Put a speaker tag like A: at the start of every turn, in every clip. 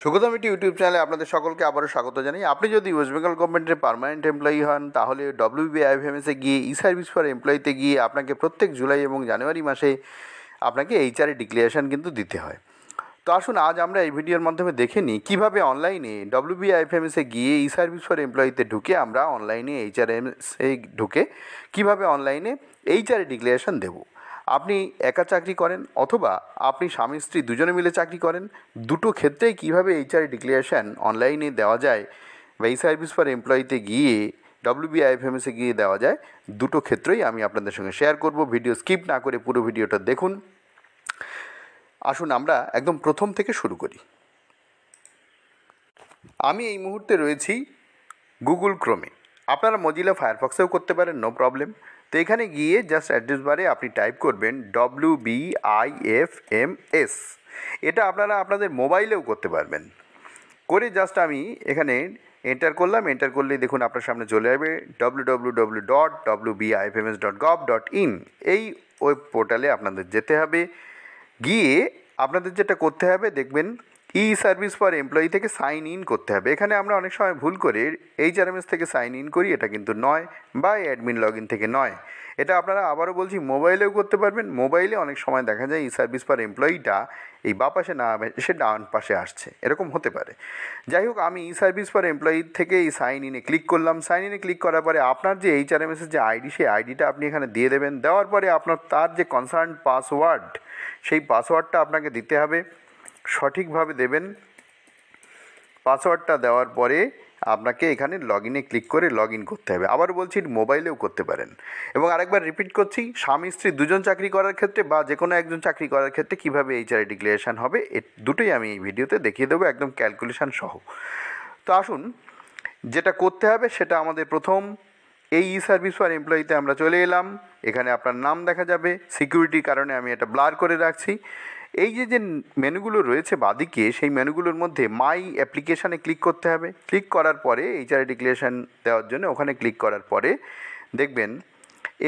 A: সুগতমিটি YouTube চ্যানেলে আপনাদের সকলকে আবারও স্বাগত জানাই। আপনি যদি ওয়েস্ট বেঙ্গল গভর্নমেন্টের পার্মানেন্ট এমপ্লয়ি হন, তাহলে WBIFMS-এ গিয়ে ই সার্ভিস ফর এমপ্লয়িতে গিয়ে আপনাকে প্রত্যেক জুলাই এবং জানুয়ারি মাসে আপনাকে HR ডিক্লারেশন কিন্তু দিতে হয়। তো আসুন আজ আমরা এই ভিডিওর মাধ্যমে দেখে নিই কীভাবে অনলাইনে WBIFMS-এ গিয়ে ই সার্ভিস ফর এমপ্লয়িতে ঢুকে আমরা অনলাইনে HRMS-এ ঢুকে কীভাবে অনলাইনে HR ডিক্লারেশন দেবো। আপনি একা চাকরি করেন অথবা আপনি স্বামী স্ত্রী দুজনে মিলে চাকরি করেন, দুটো ক্ষেত্রেই কীভাবে HR ডিক্লারেশন অনলাইনে দেওয়া যায় বা ই সার্ভিস ফর এমপ্লয়িতে গিয়ে WBIFMS-এ গিয়ে দেওয়া যায়, দুটো ক্ষেত্রেই আমি আপনাদের সঙ্গে শেয়ার করব। ভিডিও স্কিপ না করে পুরো ভিডিওটা দেখুন। আসুন আমরা একদম প্রথম থেকে শুরু করি। আমি এই মুহূর্তে রয়েছি গুগল ক্রোমে, আপনারা মজিলা ফায়ারফক্সেও করতে পারেন, নো প্রবলেম। তো এখানে গিয়ে জাস্ট অ্যাড্রেস বারে আপনি টাইপ করবেন WBIFMS। এটা আপনারা আপনাদের মোবাইলেও করতে পারবেন। করে জাস্ট আমি এখানে এন্টার করলাম, এন্টার করলেই দেখুন আপনার সামনে চলে যাবে www.wbifms.gov.in। এই ওয়েব পোর্টালে আপনাদের যেতে হবে। গিয়ে আপনাদের যেটা করতে হবে দেখবেন ই সার্ভিস ফর এমপ্লয়ি থেকে সাইন ইন করতে হবে। এখানে আমরা অনেক সময় ভুল করে HRMS থেকে সাইন ইন করি, এটা কিন্তু নয়, বা অ্যাডমিন লগ ইন থেকে নয়। এটা আপনারা আবারও বলছি মোবাইলেও করতে পারবেন। মোবাইলে অনেক সময় দেখা যায় ই সার্ভিস ফর এমপ্লয়িটা এই বা পাশে না এসে ডান পাশে আসছে, এরকম হতে পারে। যাই হোক, আমি ই সার্ভিস ফর এমপ্লয়ি থেকে এই সাইন ইনে ক্লিক করলাম। সাইন ইনে ক্লিক করার পরে আপনার যে HRMS-এর যে আইডি, সেই আইডিটা আপনি এখানে দিয়ে দেবেন। দেওয়ার পরে আপনার তার যে কনসার্ন পাসওয়ার্ড, সেই পাসওয়ার্ডটা আপনাকে দিতে হবে, সঠিকভাবে দেবেন। পাসওয়ার্ডটা দেওয়ার পরে আপনাকে এখানে লগ ইনে ক্লিক করে লগ ইন করতে হবে। আবার বলছি মোবাইলেও করতে পারেন। এবং আরেকবার রিপিট করছি, স্বামী স্ত্রী দুজন চাকরি করার ক্ষেত্রে বা যে কোনো একজন চাকরি করার ক্ষেত্রে কীভাবে HR ডিক্লারেশন হবে, দুটোই আমি এই ভিডিওতে দেখিয়ে দেবো একদম ক্যালকুলেশন সহ। তো আসুন, যেটা করতে হবে সেটা আমাদের প্রথম এই ই সার্ভিস ফর এমপ্লয়িতে আমরা চলে এলাম। এখানে আপনার নাম দেখা যাবে, সিকিউরিটির কারণে আমি এটা ব্লার করে রাখছি। এই যে মেনুগুলো রয়েছে বাদিকে, সেই মেনুগুলোর মধ্যে মাই অ্যাপ্লিকেশানে ক্লিক করতে হবে। ক্লিক করার পরে HR ডিক্লারেশন দেওয়ার জন্য ওখানে ক্লিক করার পরে দেখবেন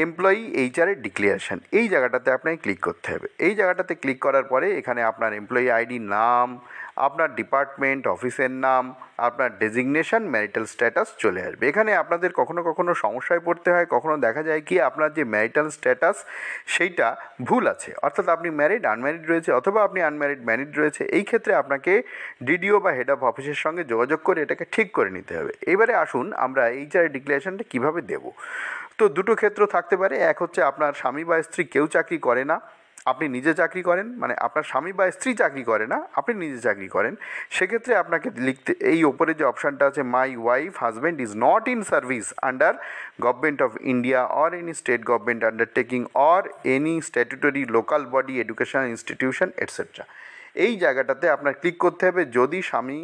A: এমপ্লয়ি HR ডিক্লারেশন, এই জায়গাটাতে আপনাকে ক্লিক করতে হবে। এই জায়গাটাতে ক্লিক করার পরে এখানে আপনার এমপ্লয়ি আইডি, নাম, আপনার ডিপার্টমেন্ট, অফিসের নাম, আপনার ডেজিগনেশন, ম্যারিটাল স্ট্যাটাস চলে আসবে। এখানে আপনাদের কখনো কখনো সমস্যায় পড়তে হয়, কখনো দেখা যায় কি আপনার যে ম্যারিটাল স্ট্যাটাস সেইটা ভুল আছে, অর্থাৎ আপনি ম্যারিড আনম্যারিড রয়েছে অথবা আপনি আনম্যারিড ম্যারিড রয়েছে। এই ক্ষেত্রে আপনাকে DDO বা হেড অফ অফিসের সঙ্গে যোগাযোগ করে এটাকে ঠিক করে নিতে হবে। এবারে আসুন আমরা HR ডিক্লারেশনটা কীভাবে দেব। তো দুটো ক্ষেত্র থাকতে পারে। এক হচ্ছে আপনার স্বামী বা স্ত্রী কেউ চাকরি করে না, আপনি নিজে চাকরি করেন, মানে আপনার স্বামী বা স্ত্রী চাকরি করে না, আপনি নিজে চাকরি করেন। সেক্ষেত্রে আপনাকে লিখতে, এই ওপরে যে অপশানটা আছে, my wife husband is not in service under government of India or any state government undertaking or any statutory local body educational institution etcetera. এই জায়গাটাতে আপনার ক্লিক করতে হবে যদি স্বামী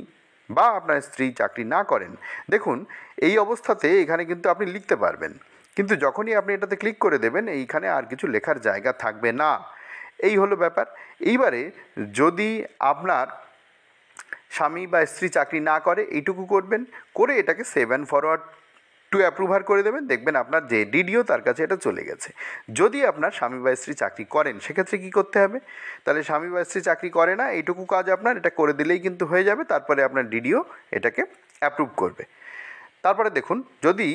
A: বা আপনার স্ত্রী চাকরি না করেন। দেখুন এই অবস্থাতে এখানে কিন্তু আপনি লিখতে পারবেন, কিন্তু যখনই আপনি এটাতে ক্লিক করে দেবেন এইখানে আর কিছু লেখার জায়গা থাকবে না। এই হলো ব্যাপার। এইবারে যদি আপনার স্বামী বা স্ত্রী চাকরি না করে, এইটুকু করবেন, করে এটাকে save and forward to approver করে দেবেন। দেখবেন আপনার যে DDO তার কাছে এটা চলে গেছে। যদি আপনার স্বামী বা স্ত্রী চাকরি করেন সেক্ষেত্রে কী করতে হবে, তাহলে স্বামী বা স্ত্রী চাকরি করে না, এইটুকু কাজ আপনার এটা করে দিলেই কিন্তু হয়ে যাবে। তারপরে আপনার DDO এটাকে অ্যাপ্রুভ করবে। তারপরে দেখুন যদি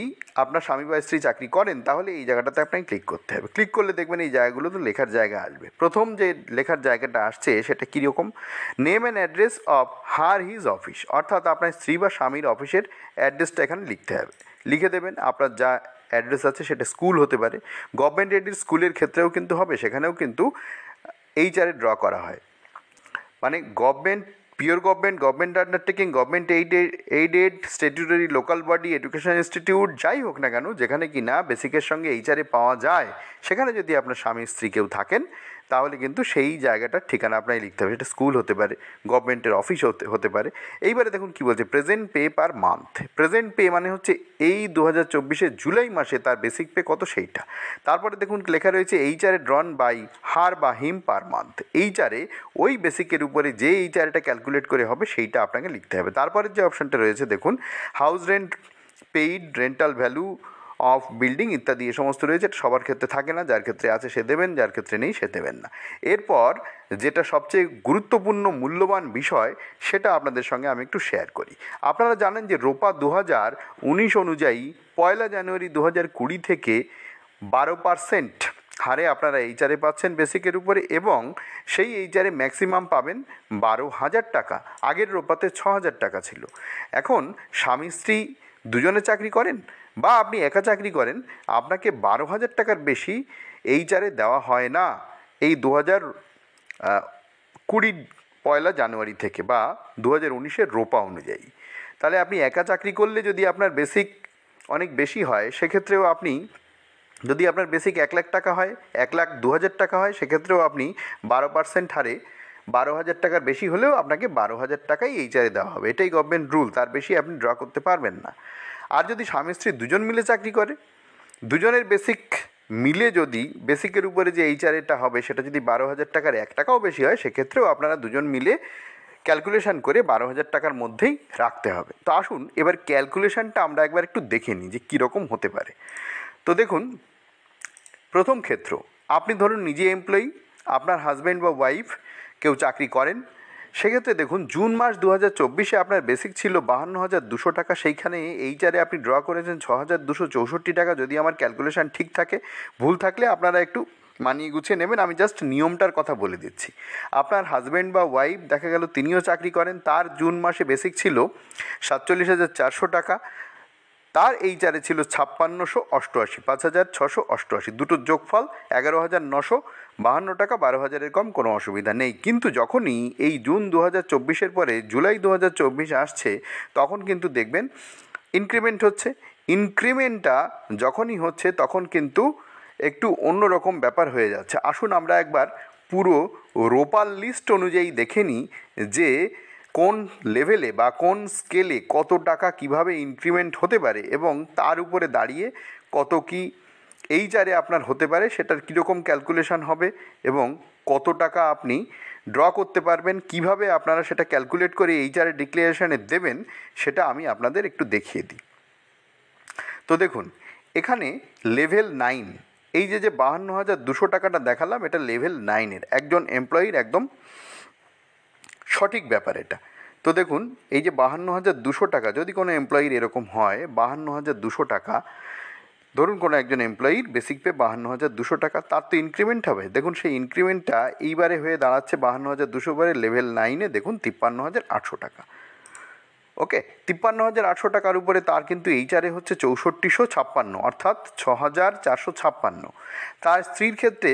A: আপনার স্বামী বা স্ত্রী চাকরি করেন তাহলে এই জায়গাটাতে আপনাকে ক্লিক করতে হবে। ক্লিক করলে দেখবেন এই জায়গাগুলো তো লেখার জায়গা আসবে। প্রথম যে লেখার জায়গাটা আসছে সেটা কীরকম, name and address of her his office, অর্থাৎ আপনার স্ত্রী বা স্বামীর অফিসের অ্যাড্রেসটা এখানে লিখতে হবে। লিখে দেবেন। আপনার যা অ্যাড্রেস আছে সেটা স্কুল হতে পারে, গভর্নমেন্ট এডেড স্কুলের ক্ষেত্রেও কিন্তু হবে, সেখানেও কিন্তু HR ড্র করা হয়। মানে government, pure government, government undertaking, government aided, statutory local body, education institute, যাই হোক না কেন, যেখানে কি না বেসিকের সঙ্গে HR পাওয়া যায়, সেখানে যদি আপনার স্বামী স্ত্রী কেউ থাকেন তাহলে কিন্তু সেই জায়গাটার ঠিকানা আপনাকে লিখতে হবে। সেটা স্কুল হতে পারে, গভর্নমেন্টের অফিস হতে পারে। এইবারে দেখুন কী বলছে, present pay per month. Present pay মানে হচ্ছে এই 2024 জুলাই মাসে তার বেসিক পে কত সেইটা। তারপরে দেখুন লেখা রয়েছে HR ড্রন বাই হার বা হিম পার মান্থ। HR ওই বেসিকের উপরে যে HRটা ক্যালকুলেট করে হবে সেইটা আপনাকে লিখতে হবে। তারপরে যে অপশানটা রয়েছে দেখুন, house rent paid, rental value of building ইত্যাদি এ সমস্ত রয়েছে, সবার ক্ষেত্রে থাকে না, যার ক্ষেত্রে আছে সে দেবেন, যার ক্ষেত্রে নেই সে দেবেন না। এরপর যেটা সবচেয়ে গুরুত্বপূর্ণ মূল্যবান বিষয় সেটা আপনাদের সঙ্গে আমি একটু শেয়ার করি। আপনারা জানেন যে রোপা 2019 অনুযায়ী 1 জানুয়ারি 2020 থেকে 12% হারে আপনারা এইচআরএ পাচ্ছেন বেসিকের উপরে, এবং সেই এইচআরএ ম্যাক্সিমাম পাবেন 12,000 টাকা। আগের রোপাতে 6,000 টাকা ছিল। এখন স্বামী স্ত্রী দুজনে চাকরি করেন বা আপনি একা চাকরি করেন, আপনাকে 12,000 টাকার বেশি এইচআরএ দেওয়া হয় না এই 2020 1 জানুয়ারি থেকে বা 2019-এর রোপা অনুযায়ী। তাহলে আপনি একা চাকরি করলে যদি আপনার বেসিক অনেক বেশি হয়, সেক্ষেত্রেও আপনি, যদি আপনার বেসিক 1 লাখ টাকা হয়, 1,02,000 টাকা হয়, সেক্ষেত্রেও আপনি 12% হারে 12,000 টাকার বেশি হলেও আপনাকে 12,000 টাকাই এইচআরএ দেওয়া হবে। এটাই গভর্নমেন্ট রুল, তার বেশি আপনি ড্র করতে পারবেন না। আর যদি স্বামী স্ত্রী দুজন মিলে চাকরি করে, দুজনের বেসিক মিলে যদি বেসিকের উপরে যে এইচআরএটা হবে সেটা যদি 12,000 টাকার 1 টাকাও বেশি হয়, সেক্ষেত্রেও আপনারা দুজন মিলে ক্যালকুলেশন করে 12,000 টাকার মধ্যেই রাখতে হবে। তো আসুন এবার ক্যালকুলেশনটা আমরা একবার একটু দেখে নিই যে কীরকম হতে পারে। তো দেখুন, প্রথম ক্ষেত্র, আপনি ধরুন নিজে এমপ্লয়ি, আপনার হাজব্যান্ড বা ওয়াইফ কেউ চাকরি করেন, সেক্ষেত্রে দেখুন জুন মাস 2024-এ আপনার বেসিক ছিল 52,200 টাকা, সেইখানে এইচআরএ আপনি ড্র করেছেন 6,264 টাকা। যদি আমার ক্যালকুলেশন ঠিক থাকে, ভুল থাকলে আপনারা একটু মানিয়ে গুছিয়ে নেবেন, আমি জাস্ট নিয়মটার কথা বলে দিচ্ছি। আপনার হাজব্যান্ড বা ওয়াইফ দেখা গেল তিনিও চাকরি করেন, তার জুন মাসে বেসিক ছিল 47,400 টাকা, তার এইচআরএ ছিল 5688, 5,688, দুটোর যোগফল 11,952 টাকা, 12,000-এর কম কোনো অসুবিধা নেই। কিন্তু যখনই এই জুন 2024-এর পরে জুলাই 2024 আসছে, তখন কিন্তু দেখবেন ইনক্রিমেন্ট হচ্ছে। ইনক্রিমেন্টটা যখনই হচ্ছে তখন কিন্তু একটু অন্যরকম ব্যাপার হয়ে যাচ্ছে। আসুন আমরা একবার পুরো রোপার লিস্ট অনুযায়ী দেখে নিই যে কোন লেভেলে বা কোন স্কেলে কত টাকা কিভাবে ইনক্রিমেন্ট হতে পারে, এবং তার উপরে দাঁড়িয়ে কত কি এইচআরএ আপনার হতে পারে, সেটার কীরকম ক্যালকুলেশন হবে এবং কত টাকা আপনি ড্র করতে পারবেন, কিভাবে আপনারা সেটা ক্যালকুলেট করে এইচআরএ ডিক্লারেশনে দেবেন, সেটা আমি আপনাদের একটু দেখিয়ে দিই। তো দেখুন, এখানে লেভেল 9, এই যে 52,200 টাকাটা দেখালাম, এটা লেভেল 9-এর একজন এমপ্লয়ির একদম সঠিক ব্যাপার এটা। তো দেখুন, এই যে 52,200 টাকা যদি কোনো এমপ্লয়ির এরকম হয়, 52,200 টাকা, ধরুন কোনো একজন এমপ্লয়ির বেসিক পে 52,200 টাকা, তার তো ইনক্রিমেন্ট হবে। দেখুন সেই ইনক্রিমেন্টটা এইবারে হয়ে দাঁড়াচ্ছে 52,200 বারে লেভেল 9-এ দেখুন 53,800 টাকা। ওকে, 53,800 টাকার উপরে তার কিন্তু এইচআরএ হচ্ছে 6456, অর্থাৎ 6,456। তার স্ত্রীর ক্ষেত্রে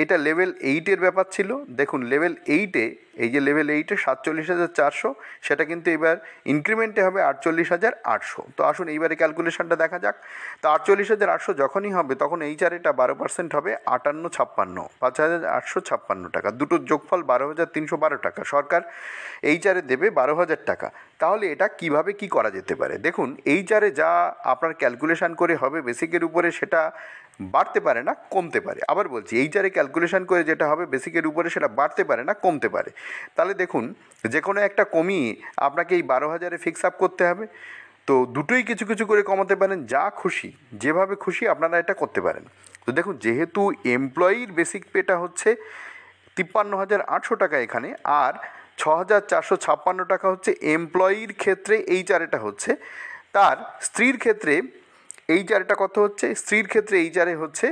A: এটা লেভেল 8-এর ব্যাপার ছিল। দেখুন লেভেল 8-এ, এই যে লেভেল 8-এ 47,400, সেটা কিন্তু এবার ইনক্রিমেন্টে হবে 48,800। তো আসুন এইবারে ক্যালকুলেশনটা দেখা যাক। তো 48,800 যখনই হবে তখন এইচআরএটা 12% হবে 58,56, 5,856 টাকা। দুটোর যোগফল 12,312 টাকা। সরকার এইচআরএ দেবে 12,000 টাকা। তাহলে এটা কিভাবে কি করা যেতে পারে? দেখুন, এইচআরএ যা আপনার ক্যালকুলেশন করে হবে বেসিকের উপরে, সেটা বাড়তে পারে না, কমতে পারে। আবার বলছি, এইচআরএ ক্যালকুলেশন করে যেটা হবে বেসিকের উপরে, সেটা বাড়তে পারে না, কমতে পারে। তাহলে দেখুন, যে কোনো একটা কমিয়ে আপনাকে এই 12,000-এ ফিক্স আপ করতে হবে। তো দুটোই কিছু কিছু করে কমাতে পারেন, যা খুশি যেভাবে খুশি আপনারা এটা করতে পারেন। তো দেখুন, যেহেতু এমপ্লয়ির বেসিক পেটা হচ্ছে 53,800 টাকা এখানে, আর 6,456 টাকা হচ্ছে এমপ্লয়ির ক্ষেত্রে এইচআরএটা হচ্ছে, তার স্ত্রীর ক্ষেত্রে এইচআরএটা কত হচ্ছে? স্ত্রীর ক্ষেত্রে এইচআরএ হচ্ছে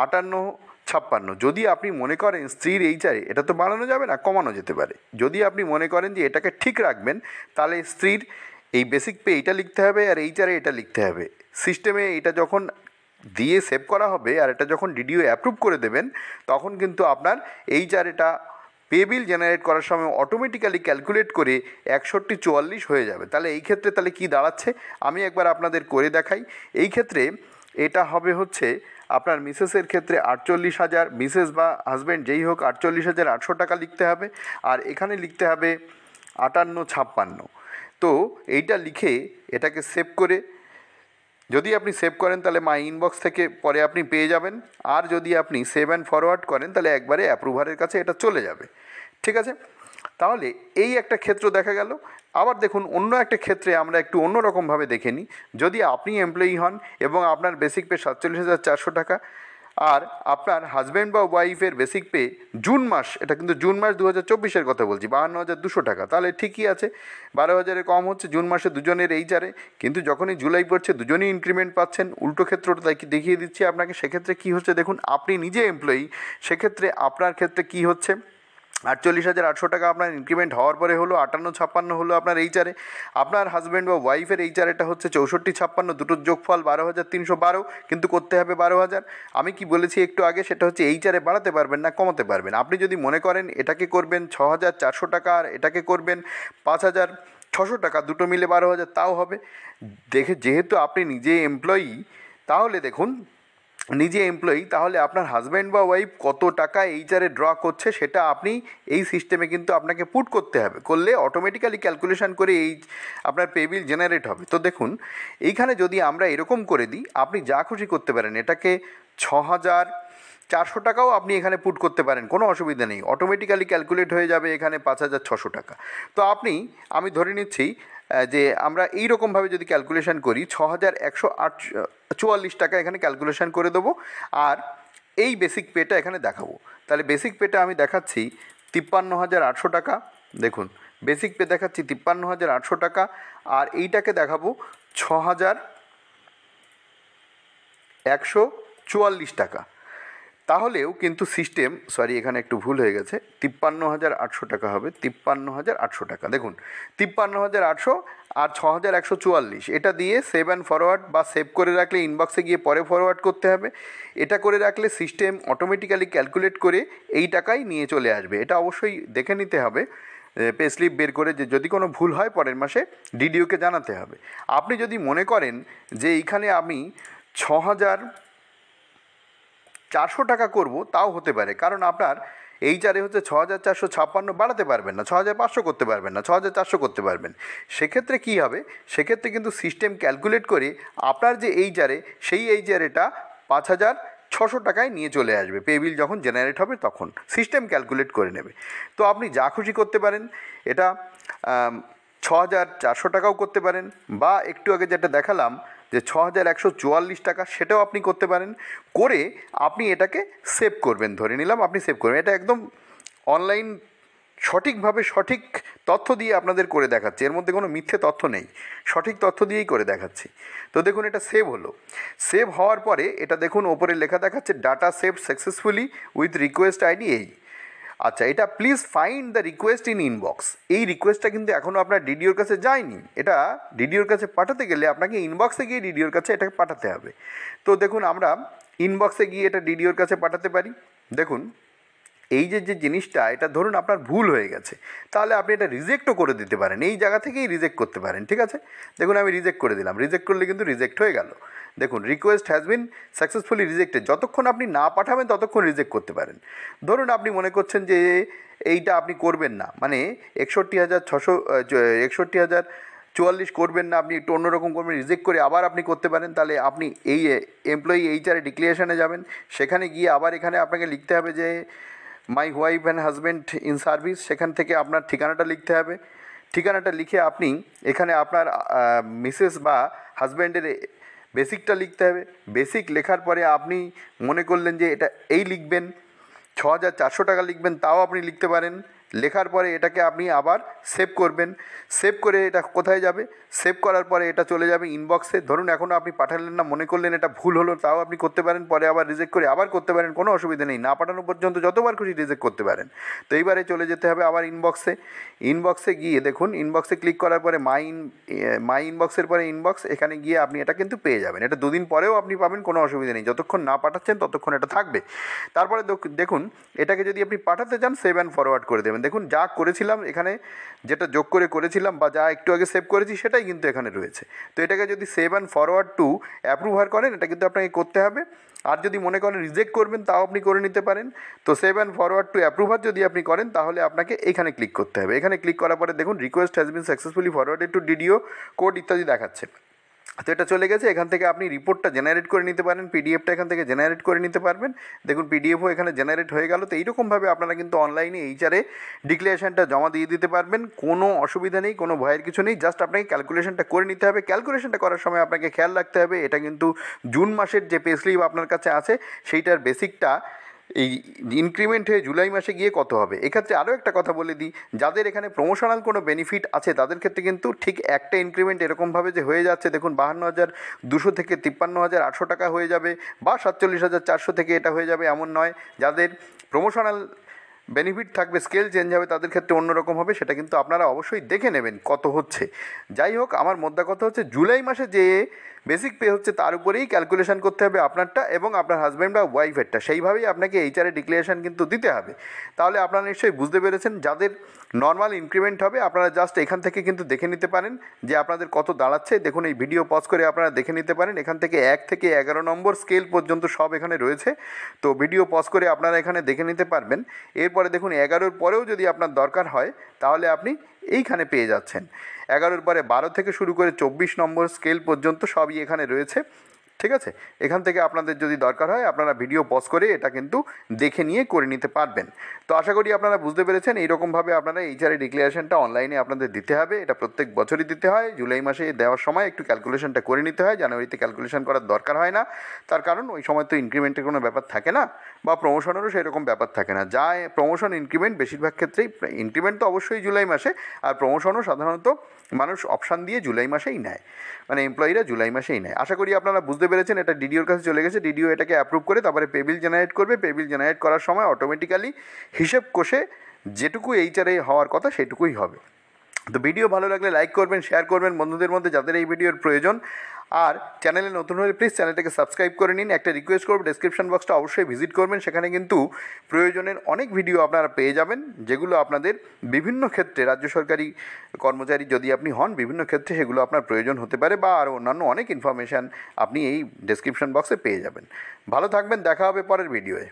A: 58,56। যদি আপনি মনে করেন স্ত্রীর এইচআরএ এটা তো বাড়ানো যাবে না, কমানো যেতে পারে। যদি আপনি মনে করেন যে এটাকে ঠিক রাখবেন, তাহলে স্ত্রীর এই বেসিক পে এইটা লিখতে হবে আর এইচআরএ এটা লিখতে হবে। সিস্টেমে এটা যখন দিয়ে সেভ করা হবে আর এটা যখন ডিডিও অ্যাপ্রুভ করে দেবেন, তখন কিন্তু আপনার এইচআরএটা পে বিল জেনারেট করার সময় অটোমেটিক্যালি ক্যালকুলেট করে 6144 হয়ে যাবে। তাহলে এই ক্ষেত্রে তাহলে কি দাঁড়াচ্ছে আমি একবার আপনাদের করে দেখাই। এই ক্ষেত্রে এটা হবে হচ্ছে আপনার মিসেসের ক্ষেত্রে 48,000, মিসেস বা হাজব্যান্ড যেই হোক 48,800 টাকা লিখতে হবে, আর এখানে লিখতে হবে 58,56। তো এইটা লিখে এটাকে সেভ করে, যদি আপনি সেভ করেন তাহলে মাই ইনবক্স থেকে পরে আপনি পেয়ে যাবেন, আর যদি আপনি সেভ অ্যান্ড ফরওয়ার্ড করেন তাহলে একবারে অ্যাপ্রুভারের কাছে এটা চলে যাবে। ঠিক আছে, তাহলে এই একটা ক্ষেত্র দেখা গেল। আবার দেখুন অন্য একটা ক্ষেত্রে আমরা একটু অন্যরকমভাবে দেখে নিই। যদি আপনি এমপ্লয়ি হন এবং আপনার বেসিক পে 47,400 টাকা, আর আপনার হাজব্যান্ড বা ওয়াইফের বেসিক পে জুন মাস, এটা কিন্তু জুন মাস 2024-এর কথা বলছি, 52,200 টাকা, তাহলে ঠিকই আছে, 12,000-এর কম হচ্ছে জুন মাসে দুজনের এইচারে। কিন্তু যখনই জুলাই পড়ছে দুজনেই ইনক্রিমেন্ট পাচ্ছেন, উল্টো ক্ষেত্রটা তাই দেখিয়ে দিচ্ছি আপনাকে। সেক্ষেত্রে কী হচ্ছে দেখুন, আপনি নিজে এমপ্লয়ি, সেক্ষেত্রে আপনার ক্ষেত্রে কী হচ্ছে, 48,800 টাকা আপনার ইনক্রিমেন্ট হওয়ার পরে হলো 58-56 হলো আপনার এইচারে। আপনার হাজব্যান্ড বা ওয়াইফের এইচারেটা হচ্ছে 64-56, দুটোর যোগফল 12,312, কিন্তু করতে হবে 12,000। আমি কি বলেছি একটু আগে, সেটা হচ্ছে এইচারে বাড়াতে পারবেন না কমাতে পারবেন। আপনি যদি মনে করেন এটাকে করবেন 6,400 টাকা আর এটাকে করবেন 5,600 টাকা, দুটো মিলে 12,000, তাও হবে। যেহেতু আপনি নিজে এমপ্লয়ি, তাহলে দেখুন নিজে এমপ্লয়ি, তাহলে আপনার হাজব্যান্ড বা ওয়াইফ কত টাকা এইচারে ড্র করছে সেটা আপনি এই সিস্টেমে কিন্তু আপনাকে পুট করতে হবে, করলে অটোমেটিক্যালি ক্যালকুলেশন করে এই আপনার পে বিল জেনারেট হবে। তো দেখুন এইখানে যদি আমরা এরকম করে দিই, আপনি যা খুশি করতে পারেন, এটাকে 6,400 টাকাও আপনি এখানে পুট করতে পারেন, কোনো অসুবিধা নেই, অটোমেটিক্যালি ক্যালকুলেট হয়ে যাবে এখানে 5,600 টাকা। তো আমি ধরে নিচ্ছি যে আমরা এই রকমভাবে যদি ক্যালকুলেশন করি, 6,144 টাকা এখানে ক্যালকুলেশন করে দেবো, আর এই বেসিক পেটা এখানে দেখাবো। তাহলে বেসিক পেটা আমি দেখাচ্ছি 53,800 টাকা, দেখুন বেসিক পে দেখাচ্ছি 53,800 টাকা, আর এইটাকে দেখাবো 6,144 টাকা। তাহলেও কিন্তু সিস্টেম, এখানে একটু ভুল হয়ে গেছে, 53,800 টাকা হবে, 53,800 টাকা। দেখুন 53,800 আর 6,144, এটা দিয়ে সেভ অ্যান্ড ফরওয়ার্ড, বা সেভ করে রাখলে ইনবক্সে গিয়ে পরে ফরওয়ার্ড করতে হবে। এটা করে রাখলে সিস্টেম অটোমেটিক্যালি ক্যালকুলেট করে এই টাকাই নিয়ে চলে আসবে। এটা অবশ্যই দেখে নিতে হবে পে স্লিপ বের করে, যে যদি কোনো ভুল হয় পরের মাসে ডিডিওকে জানাতে হবে। আপনি যদি মনে করেন যে এইখানে আমি 6,400 টাকা করব, তাও হতে পারে, কারণ আপনার এইচারে হচ্ছে 6,456, বাড়াতে পারবেন না, 6,500 করতে পারবেন না, 6,400 করতে পারবেন। সেক্ষেত্রে কী হবে, সেক্ষেত্রে কিন্তু সিস্টেম ক্যালকুলেট করে আপনার যে এইচারে, সেই এইচারেটা 5,600 টাকায় নিয়ে চলে আসবে। পে বিল যখন জেনারেট হবে তখন সিস্টেম ক্যালকুলেট করে নেবে। তো আপনি যা খুশি করতে পারেন, এটা 6,400 টাকাও করতে পারেন, বা একটু আগে যেটা দেখালাম যে 6,144 টাকা, সেটাও আপনি করতে পারেন। করে আপনি এটাকে সেভ করবেন, ধরে নিলাম আপনি সেভ করবেন। এটা একদম অনলাইন সঠিকভাবে সঠিক তথ্য দিয়ে আপনাদের করে দেখাচ্ছি, এর মধ্যে কোনো মিথ্যে তথ্য নেই, সঠিক তথ্য দিয়েই করে দেখাচ্ছি। তো দেখুন এটা সেভ হলো। সেভ হওয়ার পরে এটা দেখুন ওপরে লেখা দেখাচ্ছে data save successfully with request ID এই। আচ্ছা, এটা please find the request in inbox. এই রিকোয়েস্টটা কিন্তু এখনও আপনার ডিডিওর কাছে যায়নি। এটা ডিডিওর কাছে পাঠাতে গেলে আপনাকে ইনবক্সে গিয়ে ডিডিওর কাছে এটাকে পাঠাতে হবে। তো দেখুন আমরা ইনবক্সে গিয়ে এটা ডিডিওর কাছে পাঠাতে পারি। দেখুন এই যে জিনিসটা, এটা ধরুন আপনার ভুল হয়ে গেছে, তাহলে আপনি এটা রিজেক্টও করে দিতে পারেন, এই জায়গা থেকেই রিজেক্ট করতে পারেন, ঠিক আছে। দেখুন আমি রিজেক্ট করে দিলাম, রিজেক্ট করলে কিন্তু রিজেক্ট হয়ে গেল। দেখুন request has been successfully rejected, যতক্ষণ আপনি না পাঠাবেন ততক্ষণ রিজেক্ট করতে পারেন। ধরুন আপনি মনে করছেন যে এইটা আপনি করবেন না, মানে 61,644 করবেন না, আপনি একটু অন্যরকম করবেন, রিজেক্ট করে আবার আপনি করতে পারেন। তাহলে আপনি এই এমপ্লয়ি এইচআরে ডিক্লিয়ারেশনে যাবেন, সেখানে গিয়ে আবার এখানে আপনাকে লিখতে হবে যে my wife and husband in service, সেখান থেকে আপনার ঠিকানাটা লিখতে হবে। ঠিকানাটা লিখে আপনি এখানে আপনার মিসেস বা হাজব্যান্ডের বেসিকটা লিখতে হবে। বেসিক লেখার পরে আপনি মনে করলেন যে এটা এই লিখবেন, 6,400 টাকা লিখবেন, তাও আপনি লিখতে পারেন। লেখার পরে এটাকে আপনি আবার সেভ করবেন। সেভ করে এটা কোথায় যাবে, সেভ করার পরে এটা চলে যাবে ইনবক্সে। ধরুন এখনও আপনি পাঠালেন না, মনে করলেন এটা ভুল হলো, তাও আপনি করতে পারেন, পরে আবার রিজেক্ট করে আবার করতে পারেন, কোনো অসুবিধা নেই, না পাঠানো পর্যন্ত যতবার খুশি রিজেক্ট করতে পারেন। তো এইবারে চলে যেতে হবে আবার ইনবক্সে। ইনবক্সে গিয়ে দেখুন, ইনবক্সে ক্লিক করার পরে মাই ইনবক্সের পরে ইনবক্স, এখানে গিয়ে আপনি এটা কিন্তু পেয়ে যাবেন। এটা 2 দিন পরেও আপনি পাবেন, কোনো অসুবিধা নেই, যতক্ষণ না পাঠাচ্ছেন ততক্ষণ এটা থাকবে। তারপরে দেখুন এটাকে যদি আপনি পাঠাতে চান, সেভ অ্যান্ড ফরওয়ার্ড করে দেবেন। দেখুন যা করেছিলাম এখানে, যেটা যোগ করে করেছিলাম বা যা একটু আগে সেভ করেছি সেটাই কিন্তু এখানে রয়েছে। তো এটাকে যদি save and forward to approver করেন, এটা কিন্তু আপনাকে করতে হবে। আর যদি মনে করেন রিজেক্ট করবেন, তাও আপনি করে নিতে পারেন। তো save and forward to approver যদি আপনি করেন, তাহলে আপনাকে এখানে ক্লিক করতে হবে। এখানে ক্লিক করার পরে দেখুন request has been successfully forwarded two DDO code ইত্যাদি দেখাচ্ছে। তো এটা চলে গেছে। এখান থেকে আপনি রিপোর্টটা জেনারেট করে নিতে পারেন, পিডিএফটা এখান থেকে জেনারেট করে নিতে পারবেন। দেখুন পিডিএফও এখানে জেনারেট হয়ে গেল। তো এইরকমভাবে আপনারা কিন্তু অনলাইনে এইচআরে ডিক্লারেশনটা জমা দিয়ে দিতে পারবেন। কোনো অসুবিধা নেই, কোনো ভয়ের কিছু নেই। জাস্ট আপনাকে ক্যালকুলেশনটা করে নিতে হবে। ক্যালকুলেশনটা করার সময় আপনাকে খেয়াল রাখতে হবে এটা কিন্তু জুন মাসের যে পে স্লিপ আপনার কাছে আছে সেইটার বেসিকটা এই ইনক্রিমেন্ট হয়ে জুলাই মাসে গিয়ে কত হবে। এক্ষেত্রে আরও একটা কথা বলে দিই, যাদের এখানে প্রমোশনাল কোনো বেনিফিট আছে তাদের ক্ষেত্রে কিন্তু ঠিক একটা ইনক্রিমেন্ট এরকমভাবে যে হয়ে যাচ্ছে, দেখুন 52,200 থেকে 53,800 টাকা হয়ে যাবে, বা 47,400 থেকে এটা হয়ে যাবে এমন নয়। যাদের প্রমোশনাল বেনিফিট থাকবে, স্কেল চেঞ্জ হবে, তাদের ক্ষেত্রে অন্যরকম হবে। সেটা কিন্তু আপনারা অবশ্যই দেখে নেবেন কত হচ্ছে। যাই হোক, আমার মোদ্দা কথা হচ্ছে জুলাই মাসে যে বেসিক পে হচ্ছে তার উপরেই ক্যালকুলেশন করতে হবে আপনারটা এবং আপনার হাজব্যান্ড বা ওয়াইফেরটা। সেইভাবেই আপনাকে এইচআরে ডিক্লারেশন কিন্তু দিতে হবে। তাহলে আপনারা নিশ্চয়ই বুঝতে পেরেছেন। যাদের নর্মাল ইনক্রিমেন্ট হবে আপনারা জাস্ট এখান থেকে কিন্তু দেখে নিতে পারেন যে আপনাদের কত দাঁড়াচ্ছে। দেখুন এই ভিডিও পজ করে আপনারা দেখে নিতে পারেন। এখান থেকে 1 থেকে 11 নম্বর স্কেল পর্যন্ত সব এখানে রয়েছে। তো ভিডিও পজ করে আপনারা এখানে দেখে নিতে পারবেন। এরপরে দেখুন 11-র পরেও যদি আপনার দরকার হয় তাহলে আপনি এইখানে পেয়ে যাচ্ছেন। 11-র পরে 12 থেকে শুরু করে 24 নম্বর স্কেল পর্যন্ত সবই এখানে রয়েছে। ঠিক আছে, এখান থেকে আপনাদের যদি দরকার হয় আপনারা ভিডিও পজ করে এটা কিন্তু দেখে নিয়ে করে নিতে পারবেন। তো আশা করি আপনারা বুঝতে পেরেছেন। এইরকমভাবে আপনারা এইচআরএ ডিক্লারেশনটা অনলাইনে আপনাদের দিতে হবে। এটা প্রত্যেক বছরই দিতে হয়। জুলাই মাসে দেওয়ার সময় একটু ক্যালকুলেশনটা করে নিতে হয়। জানুয়ারিতে ক্যালকুলেশন করার দরকার হয় না, তার কারণ ওই সময় তো ইনক্রিমেন্টের কোনো ব্যাপার থাকে না, বা প্রমোশনেরও সেরকম ব্যাপার থাকে না। যা প্রমোশন ইনক্রিমেন্ট বেশিরভাগ ক্ষেত্রেই, ইনক্রিমেন্ট তো অবশ্যই জুলাই মাসে, আর প্রমোশনও সাধারণত মানুষ অপশান দিয়ে জুলাই মাসেই নেয়, মানে এমপ্লয়িরা জুলাই মাসেই নেয়। আশা করি আপনারা বুঝতে পেরেছেন। এটা ডিডিওর কাছে চলে গেছে, ডিডিও এটাকে অ্যাপ্রুভ করে তারপরে পেবিল জেনারেট করবে। পেবিল জেনারেট করার সময় অটোমেটিক্যালি হিসেব কষে যেটুকু এইচআরএ হওয়ার কথা সেটুকুই হবে। তো ভিডিও ভালো লাগলে লাইক করবেন, শেয়ার করবেন বন্ধুদের মধ্যে যাদের এই ভিডিওর প্রয়োজন। আর চ্যানেলে নতুন হলে প্লিজ চ্যানেলটাকে সাবস্ক্রাইব করে নিন। একটা রিকোয়েস্ট করব, ডেসক্রিপশন বক্সটা অবশ্যই ভিজিট করবেন। সেখানে কিন্তু প্রয়োজনের অনেক ভিডিও আপনারা পেয়ে যাবেন, যেগুলো আপনাদের বিভিন্ন ক্ষেত্রে, রাজ্য সরকারি কর্মচারী যদি আপনি হন, বিভিন্ন ক্ষেত্রে সেগুলো আপনার প্রয়োজন হতে পারে, বা আরও অন্যান্য অনেক ইনফরমেশান আপনি এই ডেসক্রিপশন বক্সে পেয়ে যাবেন। ভালো থাকবেন, দেখা হবে পরের ভিডিওয়ে।